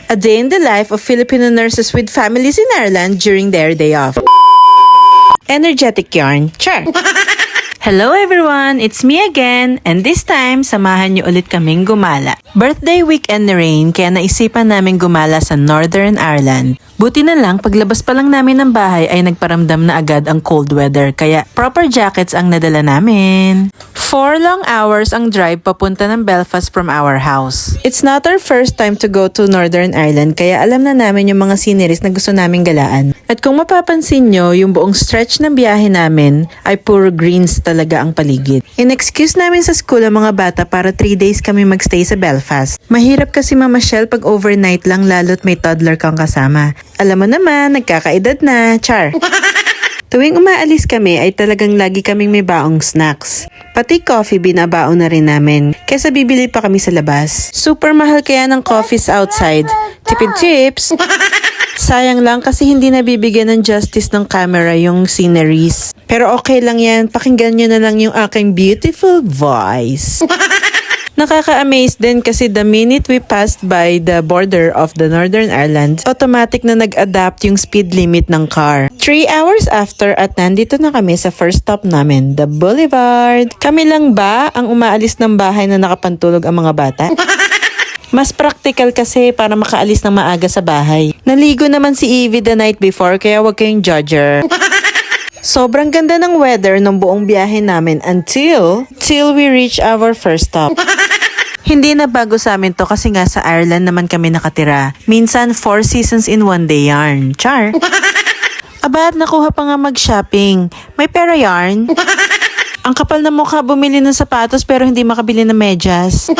A day in the life of Filipino nurses with families in Ireland during their day off. Energetic yarn. Char! Hello everyone! It's me again, and this time, samahan niyo ulit kaming gumala. Birthday weekend ni Rain, kaya naisipan namin gumala sa Northern Ireland. Buti na lang, paglabas pa lang namin ng bahay ay nagparamdam na agad ang cold weather, kaya proper jackets ang nadala namin. 4 long hours ang drive papunta ng Belfast from our house. It's not our first time to go to Northern Ireland, kaya alam na namin yung mga sceneries na gusto naming galaan. At kung mapapansin nyo, yung buong stretch ng biyahe namin ay puro greens talaga ang paligid. In-excuse namin sa school ang mga bata para 3 days kami magstay sa Belfast. Mahirap kasi mamasyal pag overnight lang lalo't may toddler kang kasama. Alam mo naman, nagkakaedad na, char. Tuwing umaalis kami ay talagang lagi kaming may baong snacks. Pati coffee binabaon na rin namin, kaysa bibili pa kami sa labas. Super mahal kaya ng coffees outside. Tipid tips! Sayang lang kasi hindi nabibigyan ng justice ng camera yung sceneries. Pero okay lang yan, pakinggan nyo na lang yung aking beautiful voice. Nakaka-amaze din kasi the minute we passed by the border of the Northern Ireland, automatic na nag-adapt yung speed limit ng car. 3 hours after at nandito na kami sa first stop namin, the Boulevard. Kami lang ba ang umaalis ng bahay na nakapantulog ang mga bata? Mas practical kasi para makaalis ng maaga sa bahay. Naligo naman si Evie the night before kaya wag kayong judger. Sobrang ganda ng weather ng buong biyahe namin until we reach our first stop. Hindi na bago sa amin to kasi nga sa Ireland naman kami nakatira. Minsan 4 seasons in 1 day yarn. Char! Aba, nakuha pa nga mag-shopping. May pera yarn? Ang kapal na mukha bumili ng sapatos pero hindi makabili ng medyas.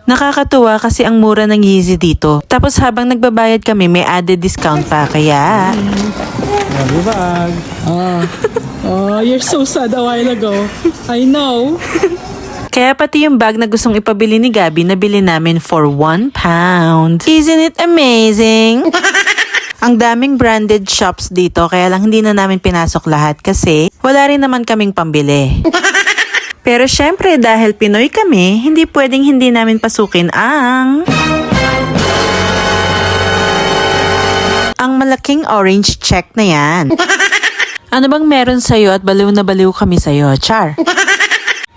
Nakakatuwa kasi ang mura ng Yeezy dito. Tapos habang nagbabayad kami, may added discount pa. Kaya... bag. Oh, you're so sad a while ago. I know. Kaya pati yung bag na gustong ipabili ni Gabi, nabili namin for £1. Isn't it amazing? Ang daming branded shops dito, kaya lang hindi na namin pinasok lahat kasi wala rin naman kaming pambili. Pero syempre dahil Pinoy kami, hindi pwedeng hindi namin pasukin ang malaking orange check na yan. Ano bang meron sa'yo at baliw na baliw kami sa'yo, char?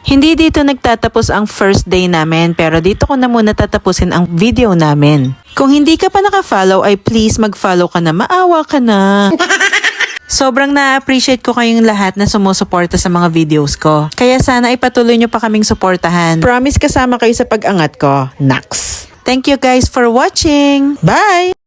Hindi dito nagtatapos ang first day namin, pero dito ko na muna tatapusin ang video namin. Kung hindi ka pa naka-follow ay please mag-follow ka na, maawa ka na. Sobrang na-appreciate ko kayong lahat na sumusuporta sa mga videos ko. Kaya sana ipatuloy nyo pa kaming suportahan. Promise kasama kayo sa pag-angat ko. Naks! Thank you guys for watching! Bye!